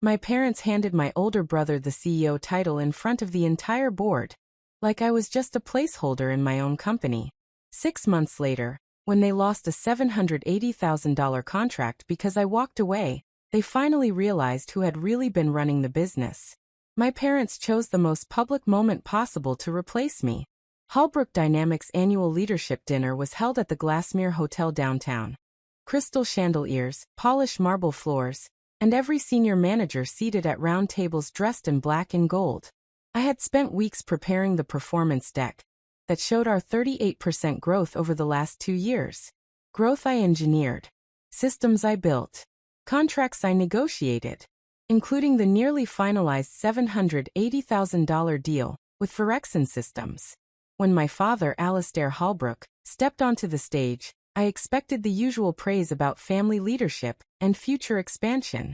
My parents handed my older brother the CEO title in front of the entire board, like I was just a placeholder in my own company. 6 months later, when they lost a $780,000 contract because I walked away, they finally realized who had really been running the business. My parents chose the most public moment possible to replace me. Holbrook Dynamics' annual leadership dinner was held at the Glassmere Hotel downtown. Crystal chandeliers, polished marble floors, and every senior manager seated at round tables dressed in black and gold. I had spent weeks preparing the performance deck that showed our 38% growth over the last 2 years. Growth I engineered. Systems I built. Contracts I negotiated, including the nearly finalized $780,000 deal with Verexen Systems. When my father, Alistair Holbrook, stepped onto the stage, I expected the usual praise about family leadership and future expansion.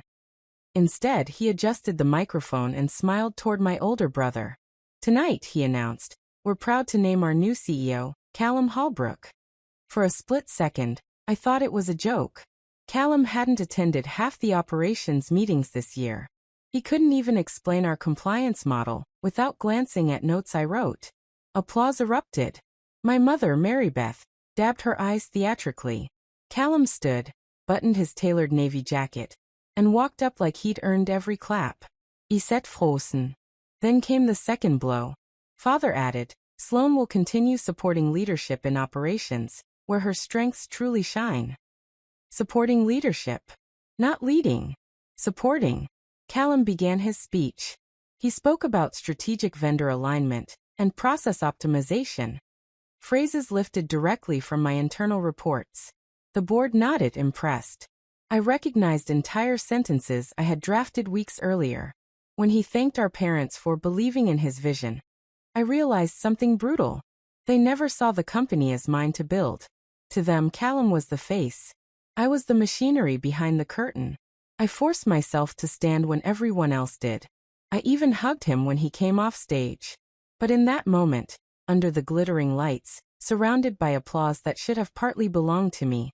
Instead, he adjusted the microphone and smiled toward my older brother. "Tonight," he announced, "we're proud to name our new CEO, Callum Holbrook." For a split second, I thought it was a joke. Callum hadn't attended half the operations meetings this year. He couldn't even explain our compliance model without glancing at notes I wrote. Applause erupted. My mother, Mary Beth, dabbed her eyes theatrically. Callum stood, buttoned his tailored navy jacket, and walked up like he'd earned every clap. "Iset Frosen." Then came the second blow. Father added, "Sloan will continue supporting leadership in operations, where her strengths truly shine." Supporting leadership. Not leading. Supporting. Callum began his speech. He spoke about strategic vendor alignment and process optimization. Phrases lifted directly from my internal reports. The board nodded, impressed. I recognized entire sentences I had drafted weeks earlier. When he thanked our parents for believing in his vision, I realized something brutal. They never saw the company as mine to build. To them, Callum was the face. I was the machinery behind the curtain. I forced myself to stand when everyone else did. I even hugged him when he came off stage. But in that moment, under the glittering lights, surrounded by applause that should have partly belonged to me,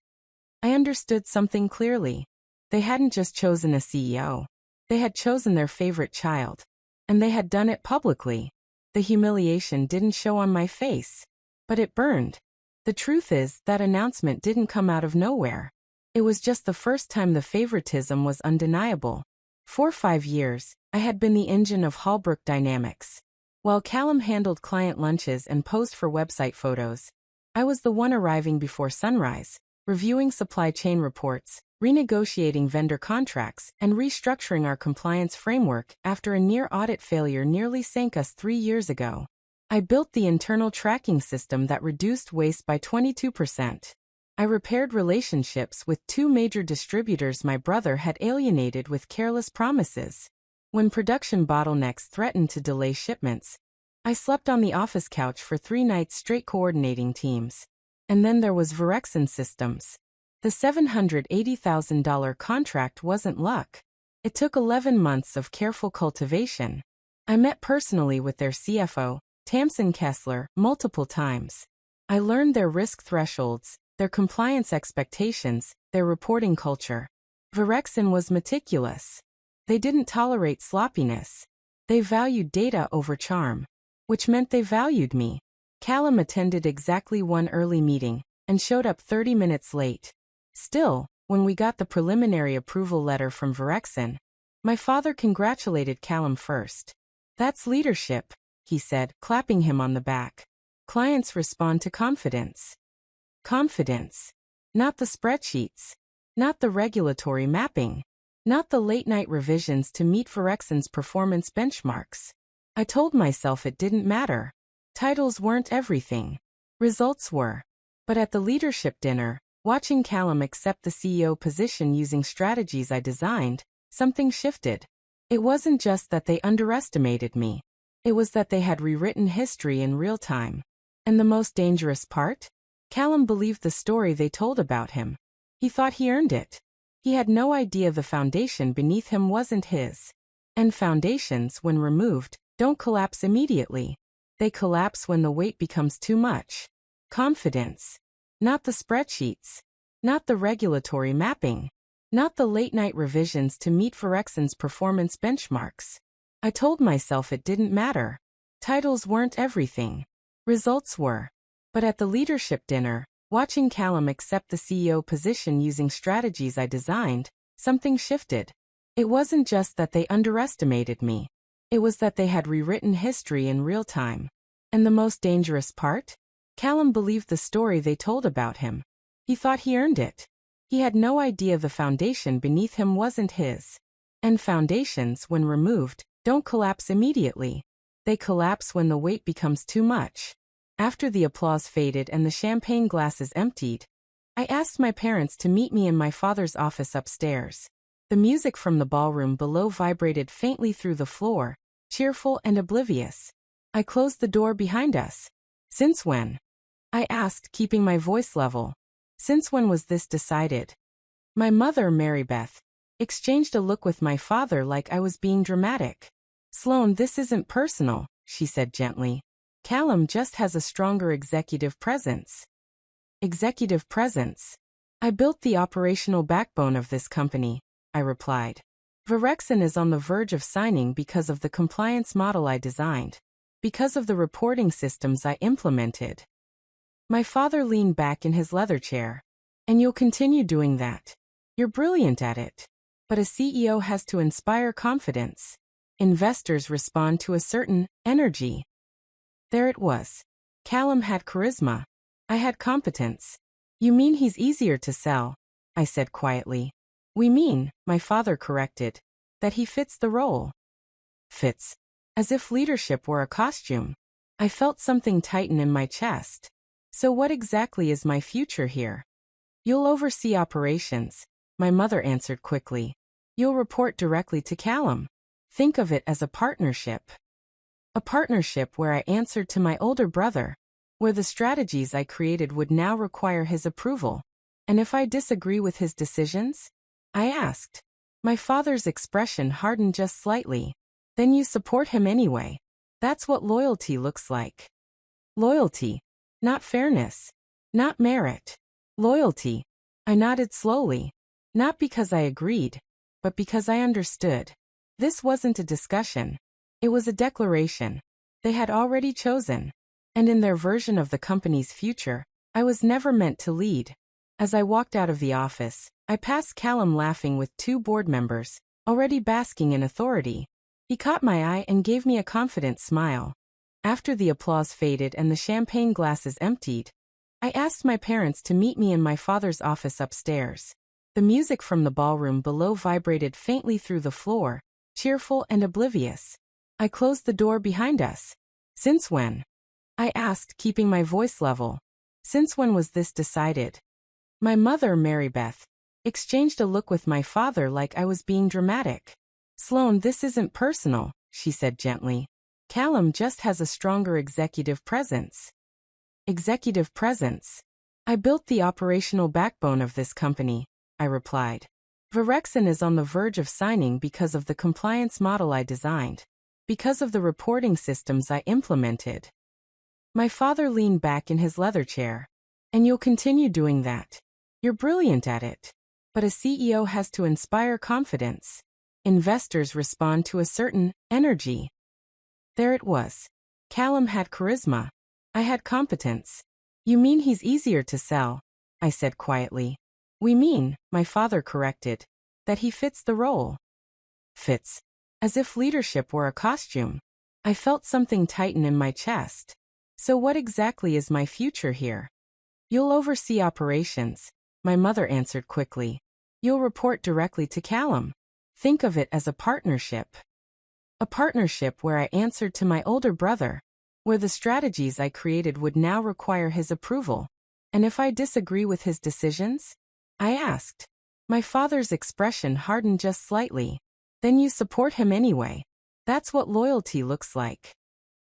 I understood something clearly. They hadn't just chosen a CEO. They had chosen their favorite child. And they had done it publicly. The humiliation didn't show on my face. But it burned. The truth is, that announcement didn't come out of nowhere. It was just the first time the favoritism was undeniable. For 5 years, I had been the engine of Holbrook Dynamics. While Callum handled client lunches and posed for website photos, I was the one arriving before sunrise, reviewing supply chain reports, renegotiating vendor contracts, and restructuring our compliance framework after a near-audit failure nearly sank us 3 years ago. I built the internal tracking system that reduced waste by 22%. I repaired relationships with 2 major distributors my brother had alienated with careless promises. When production bottlenecks threatened to delay shipments, I slept on the office couch for 3 nights straight coordinating teams. And then there was Verexen Systems. The $780,000 contract wasn't luck. It took 11 months of careful cultivation. I met personally with their CFO, Tamsin Kessler, multiple times. I learned their risk thresholds, their compliance expectations, their reporting culture. Verexen was meticulous. They didn't tolerate sloppiness. They valued data over charm, which meant they valued me. Callum attended exactly 1 early meeting and showed up 30 minutes late. Still, when we got the preliminary approval letter from Verexen, my father congratulated Callum first. "That's leadership," he said, clapping him on the back. "Clients respond to confidence." Confidence. Not the spreadsheets. Not the regulatory mapping. Not the late-night revisions to meet Verexen's performance benchmarks. I told myself it didn't matter. Titles weren't everything. Results were. But at the leadership dinner, watching Callum accept the CEO position using strategies I designed, something shifted. It wasn't just that they underestimated me. It was that they had rewritten history in real time. And the most dangerous part? Callum believed the story they told about him. He thought he earned it. He had no idea the foundation beneath him wasn't his. And foundations, when removed, don't collapse immediately. They collapse when the weight becomes too much. Confidence. Not the spreadsheets. Not the regulatory mapping. not the late-night revisions to meet Verexen's performance benchmarks. I told myself it didn't matter. Titles weren't everything. Results were. But at the leadership dinner, watching Callum accept the CEO position using strategies I designed, something shifted. It wasn't just that they underestimated me. It was that they had rewritten history in real time. And the most dangerous part? Callum believed the story they told about him. He thought he earned it. He had no idea the foundation beneath him wasn't his. And foundations, when removed, don't collapse immediately. They collapse when the weight becomes too much. After the applause faded and the champagne glasses emptied, I asked my parents to meet me in my father's office upstairs. The music from the ballroom below vibrated faintly through the floor, cheerful and oblivious. I closed the door behind us. Since when? I asked, keeping my voice level. Since when was this decided? My mother, Mary Beth, exchanged a look with my father like I was being dramatic. Sloan, this isn't personal, she said gently. Callum just has a stronger executive presence. Executive presence? I built the operational backbone of this company, I replied. Verexen is on the verge of signing because of the compliance model I designed, because of the reporting systems I implemented. My father leaned back in his leather chair. And you'll continue doing that. You're brilliant at it. But a CEO has to inspire confidence. Investors respond to a certain energy. There it was. Callum had charisma. I had competence. You mean he's easier to sell? I said quietly. We mean, my father corrected, that he fits the role. Fits. As if leadership were a costume. I felt something tighten in my chest. So what exactly is my future here? You'll oversee operations, my mother answered quickly. You'll report directly to Callum. Think of it as a partnership. A partnership where I answered to my older brother, where the strategies I created would now require his approval. And if I disagree with his decisions? I asked. My father's expression hardened just slightly. Then you support him anyway. That's what loyalty looks like. Loyalty. Not fairness. Not merit. Loyalty. I nodded slowly. Not because I agreed, but because I understood. This wasn't a discussion. It was a declaration. They had already chosen. And in their version of the company's future, I was never meant to lead. As I walked out of the office, I passed Callum laughing with two board members, already basking in authority. He caught my eye and gave me a confident smile. After the applause faded and the champagne glasses emptied, I asked my parents to meet me in my father's office upstairs. The music from the ballroom below vibrated faintly through the floor, cheerful and oblivious. I closed the door behind us. Since when? I asked, keeping my voice level. Since when was this decided? My mother, Mary Beth, exchanged a look with my father like I was being dramatic. Sloan, this isn't personal, she said gently. Callum just has a stronger executive presence. Executive presence? I built the operational backbone of this company, I replied. Verexen is on the verge of signing because of the compliance model I designed, because of the reporting systems I implemented. My father leaned back in his leather chair. And you'll continue doing that. You're brilliant at it. But a CEO has to inspire confidence. Investors respond to a certain energy. There it was. Callum had charisma. I had competence. You mean he's easier to sell? I said quietly. We mean, my father corrected, that he fits the role. Fits. As if leadership were a costume. I felt something tighten in my chest. So what exactly is my future here? You'll oversee operations, my mother answered quickly. You'll report directly to Callum. Think of it as a partnership. A partnership where I answered to my older brother, where the strategies I created would now require his approval. And if I disagree with his decisions? I asked. My father's expression hardened just slightly. Then you support him anyway. That's what loyalty looks like.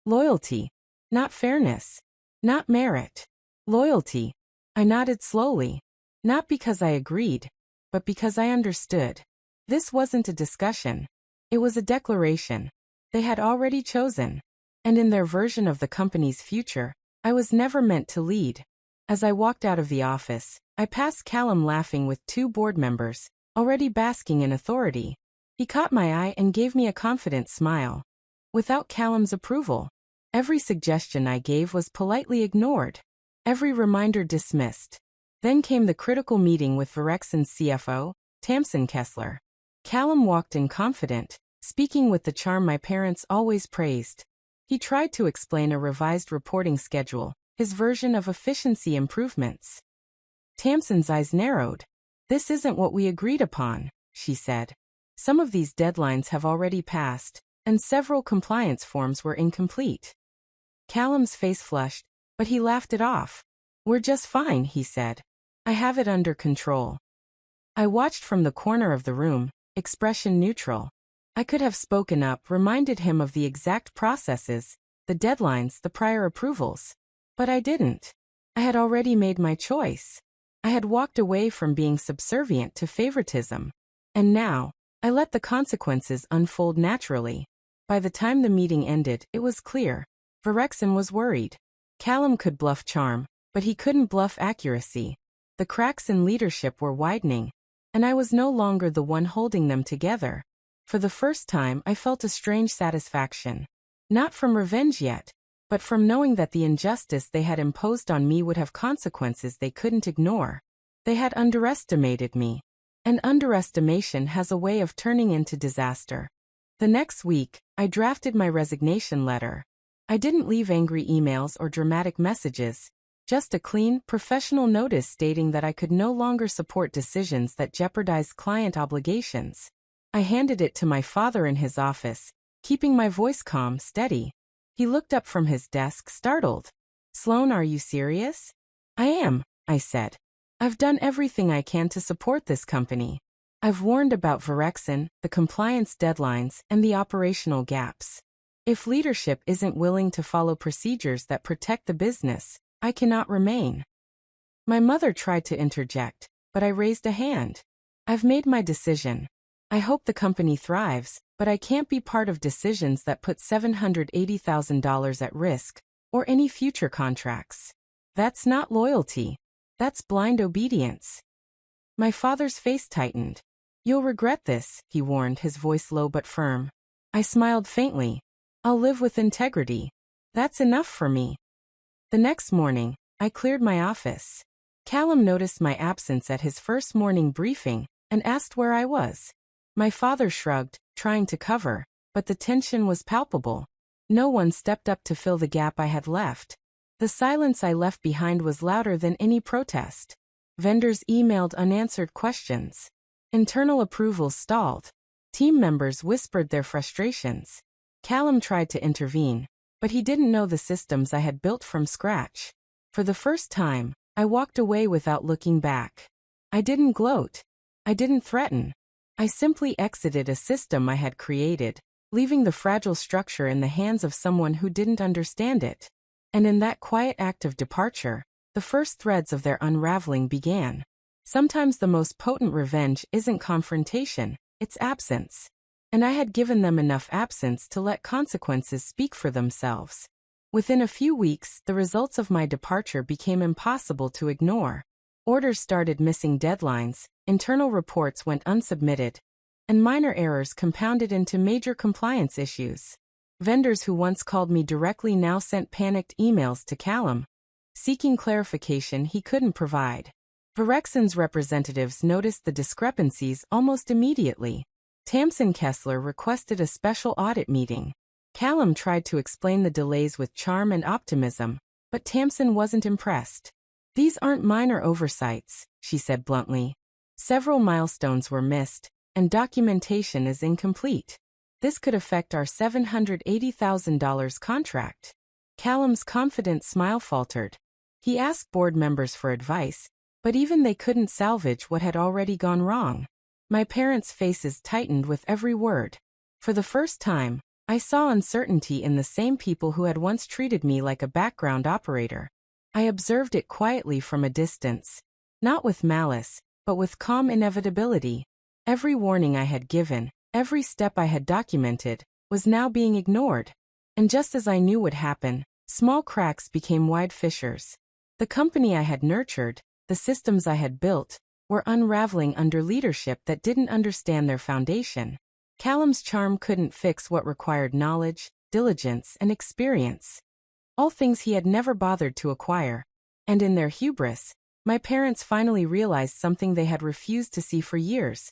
Loyalty. Not fairness. Not merit. Loyalty. I nodded slowly. Not because I agreed, but because I understood. This wasn't a discussion. It was a declaration. They had already chosen. And in their version of the company's future, I was never meant to lead. As I walked out of the office, I passed Callum laughing with two board members, already basking in authority. He caught my eye and gave me a confident smile. Without Callum's approval, every suggestion I gave was politely ignored. Every reminder dismissed. Then came the critical meeting with Verexon's CFO, Tamsin Kessler. Callum walked in confident, speaking with the charm my parents always praised. He tried to explain a revised reporting schedule, his version of efficiency improvements. Tamsin's eyes narrowed. "This isn't what we agreed upon," she said. "Some of these deadlines have already passed, and several compliance forms were incomplete." Callum's face flushed, but he laughed it off. "We're just fine," he said. "I have it under control." I watched from the corner of the room, expression neutral. I could have spoken up, reminded him of the exact processes, the deadlines, the prior approvals. But I didn't. I had already made my choice. I had walked away from being subservient to favoritism. And now, I let the consequences unfold naturally. By the time the meeting ended, it was clear. Verexon was worried. Callum could bluff charm, but he couldn't bluff accuracy. The cracks in leadership were widening, and I was no longer the one holding them together. For the first time, I felt a strange satisfaction. Not from revenge yet, but from knowing that the injustice they had imposed on me would have consequences they couldn't ignore. They had underestimated me. And underestimation has a way of turning into disaster. The next week, I drafted my resignation letter. I didn't leave angry emails or dramatic messages, just a clean, professional notice stating that I could no longer support decisions that jeopardized client obligations. I handed it to my father in his office, keeping my voice calm, steady. He looked up from his desk, startled. "Sloan, are you serious?" "I am," I said. "I've done everything I can to support this company. I've warned about Verexon, the compliance deadlines, and the operational gaps. If leadership isn't willing to follow procedures that protect the business, I cannot remain." My mother tried to interject, but I raised a hand. "I've made my decision. I hope the company thrives, but I can't be part of decisions that put $780,000 at risk, or any future contracts. That's not loyalty. That's blind obedience." My father's face tightened. "You'll regret this," he warned, his voice low but firm. I smiled faintly. "I'll live with integrity. That's enough for me." The next morning, I cleared my office. Callum noticed my absence at his first morning briefing and asked where I was. My father shrugged, trying to cover, but the tension was palpable. No one stepped up to fill the gap I had left. The silence I left behind was louder than any protest. Vendors emailed unanswered questions. Internal approvals stalled. Team members whispered their frustrations. Callum tried to intervene, but he didn't know the systems I had built from scratch. For the first time, I walked away without looking back. I didn't gloat. I didn't threaten. I simply exited a system I had created, leaving the fragile structure in the hands of someone who didn't understand it. And in that quiet act of departure, the first threads of their unraveling began. Sometimes the most potent revenge isn't confrontation, it's absence. And I had given them enough absence to let consequences speak for themselves. Within a few weeks, the results of my departure became impossible to ignore. Orders started missing deadlines, internal reports went unsubmitted, and minor errors compounded into major compliance issues. Vendors who once called me directly now sent panicked emails to Callum, seeking clarification he couldn't provide. Verexon's representatives noticed the discrepancies almost immediately. Tamsin Kessler requested a special audit meeting. Callum tried to explain the delays with charm and optimism, but Tamsin wasn't impressed. "These aren't minor oversights," she said bluntly. "Several milestones were missed, and documentation is incomplete. This could affect our $780,000 contract." Callum's confident smile faltered. He asked board members for advice, but even they couldn't salvage what had already gone wrong. My parents' faces tightened with every word. For the first time, I saw uncertainty in the same people who had once treated me like a background operator. I observed it quietly from a distance, not with malice, but with calm inevitability. Every warning I had given, every step I had documented, was now being ignored. And just as I knew would happen, small cracks became wide fissures. The company I had nurtured, the systems I had built, were unraveling under leadership that didn't understand their foundation. Callum's charm couldn't fix what required knowledge, diligence, and experience. All things he had never bothered to acquire. And in their hubris, my parents finally realized something they had refused to see for years.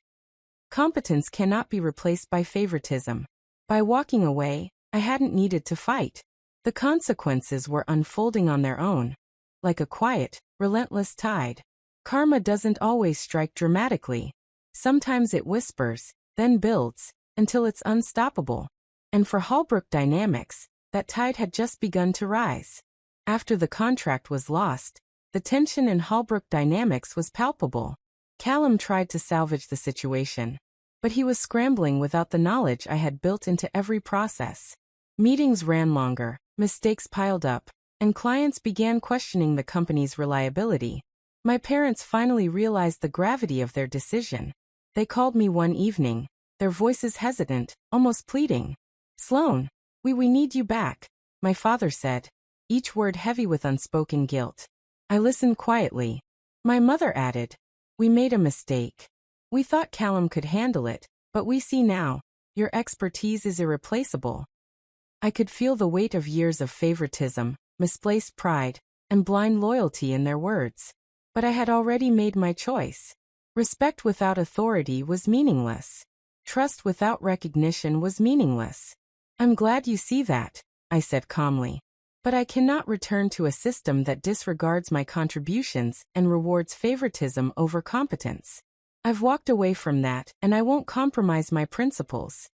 Competence cannot be replaced by favoritism. By walking away, I hadn't needed to fight. The consequences were unfolding on their own. Like a quiet, relentless tide. Karma doesn't always strike dramatically. Sometimes it whispers, then builds, until it's unstoppable. And for Holbrook Dynamics, that tide had just begun to rise. After the contract was lost, the tension in Holbrook Dynamics was palpable. Callum tried to salvage the situation, but he was scrambling without the knowledge I had built into every process. Meetings ran longer, mistakes piled up, and clients began questioning the company's reliability. My parents finally realized the gravity of their decision. They called me one evening, their voices hesitant, almost pleading. "Sloan, we need you back," my father said, each word heavy with unspoken guilt. I listened quietly. My mother added, "We made a mistake. We thought Callum could handle it, but we see now, your expertise is irreplaceable." I could feel the weight of years of favoritism, misplaced pride, and blind loyalty in their words. But I had already made my choice. Respect without authority was meaningless. Trust without recognition was meaningless. "I'm glad you see that," I said calmly. "But I cannot return to a system that disregards my contributions and rewards favoritism over competence. I've walked away from that, and I won't compromise my principles."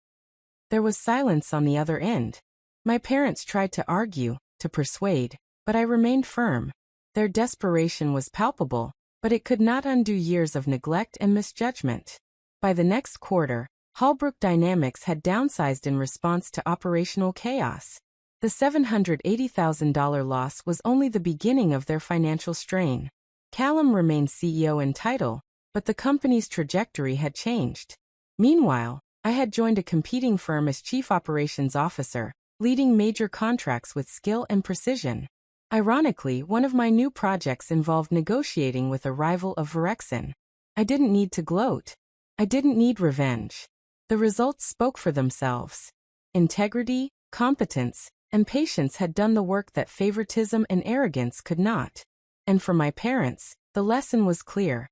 There was silence on the other end. My parents tried to argue, to persuade, but I remained firm. Their desperation was palpable, but it could not undo years of neglect and misjudgment. By the next quarter, Holbrook Dynamics had downsized in response to operational chaos. The $780,000 loss was only the beginning of their financial strain. Callum remained CEO in title, but the company's trajectory had changed. Meanwhile, I had joined a competing firm as Chief Operations Officer, leading major contracts with skill and precision. Ironically, one of my new projects involved negotiating with a rival of Verexin. I didn't need to gloat. I didn't need revenge. The results spoke for themselves. Integrity, competence, and patience had done the work that favoritism and arrogance could not. And for my parents, the lesson was clear.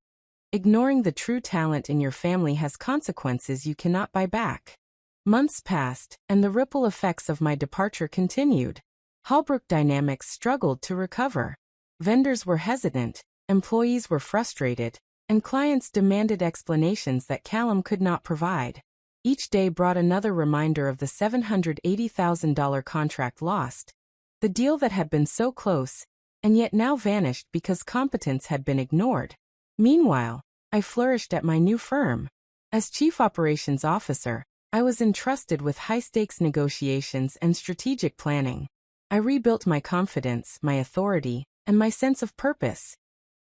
Ignoring the true talent in your family has consequences you cannot buy back. Months passed, and the ripple effects of my departure continued. Holbrook Dynamics struggled to recover. Vendors were hesitant, employees were frustrated, and clients demanded explanations that Callum could not provide. Each day brought another reminder of the $780,000 contract lost. The deal that had been so close, and yet now vanished because competence had been ignored. Meanwhile, I flourished at my new firm. As Chief Operations Officer, I was entrusted with high-stakes negotiations and strategic planning. I rebuilt my confidence, my authority, and my sense of purpose.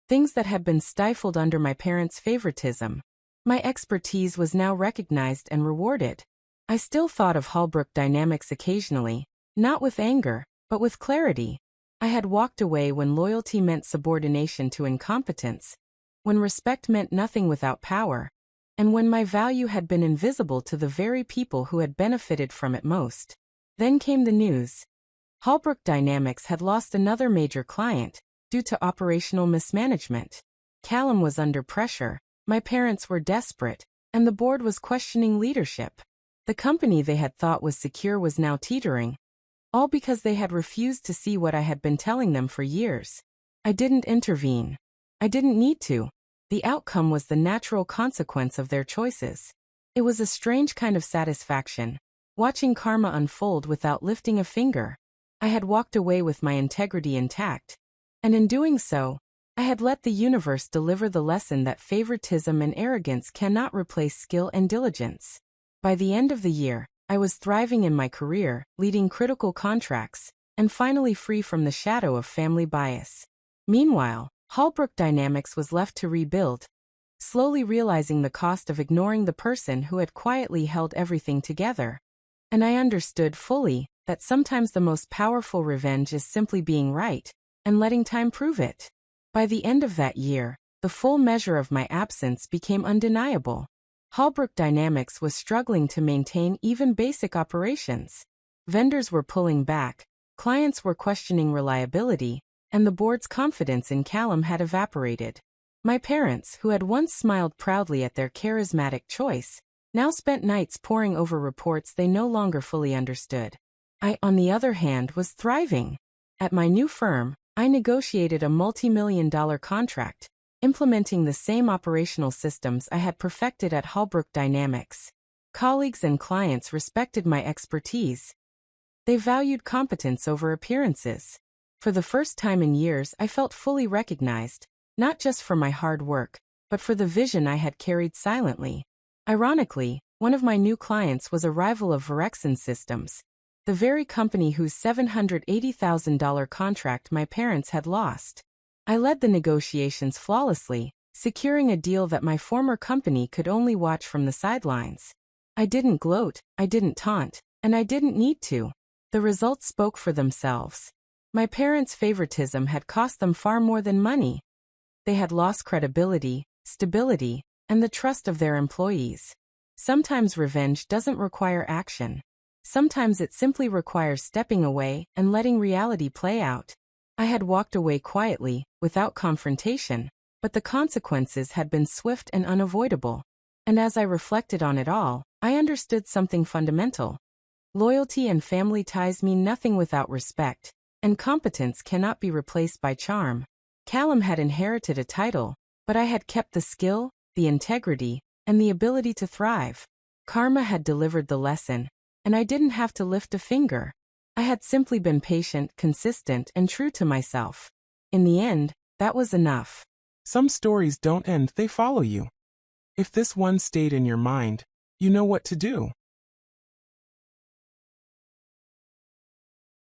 Things that had been stifled under my parents' favoritism. My expertise was now recognized and rewarded. I still thought of Holbrook Dynamics occasionally, not with anger, but with clarity. I had walked away when loyalty meant subordination to incompetence, when respect meant nothing without power, and when my value had been invisible to the very people who had benefited from it most. Then came the news. Holbrook Dynamics had lost another major client, due to operational mismanagement. Callum was under pressure, my parents were desperate, and the board was questioning leadership. The company they had thought was secure was now teetering, all because they had refused to see what I had been telling them for years. I didn't intervene. I didn't need to. The outcome was the natural consequence of their choices. It was a strange kind of satisfaction, watching karma unfold without lifting a finger. I had walked away with my integrity intact, and in doing so, I had let the universe deliver the lesson that favoritism and arrogance cannot replace skill and diligence. By the end of the year, I was thriving in my career, leading critical contracts, and finally free from the shadow of family bias. Meanwhile, Holbrook Dynamics was left to rebuild, slowly realizing the cost of ignoring the person who had quietly held everything together. And I understood fully that sometimes the most powerful revenge is simply being right, and letting time prove it. By the end of that year, the full measure of my absence became undeniable. Holbrook Dynamics was struggling to maintain even basic operations. Vendors were pulling back, clients were questioning reliability, and the board's confidence in Callum had evaporated. My parents, who had once smiled proudly at their charismatic choice, now spent nights poring over reports they no longer fully understood. I, on the other hand, was thriving. At my new firm, I negotiated a multi-million-dollar contract, implementing the same operational systems I had perfected at Holbrook Dynamics. Colleagues and clients respected my expertise. They valued competence over appearances. For the first time in years, I felt fully recognized, not just for my hard work, but for the vision I had carried silently. Ironically, one of my new clients was a rival of Virexon Systems, the very company whose $780,000 contract my parents had lost. I led the negotiations flawlessly, securing a deal that my former company could only watch from the sidelines. I didn't gloat, I didn't taunt, and I didn't need to. The results spoke for themselves. My parents' favoritism had cost them far more than money. They had lost credibility, stability, and the trust of their employees. Sometimes revenge doesn't require action. Sometimes it simply requires stepping away and letting reality play out. I had walked away quietly, without confrontation, but the consequences had been swift and unavoidable. And as I reflected on it all, I understood something fundamental. Loyalty and family ties mean nothing without respect, and competence cannot be replaced by charm. Callum had inherited a title, but I had kept the skill, the integrity, and the ability to thrive. Karma had delivered the lesson, and I didn't have to lift a finger. I had simply been patient, consistent, and true to myself. In the end, that was enough. Some stories don't end, they follow you. If this one stayed in your mind, you know what to do.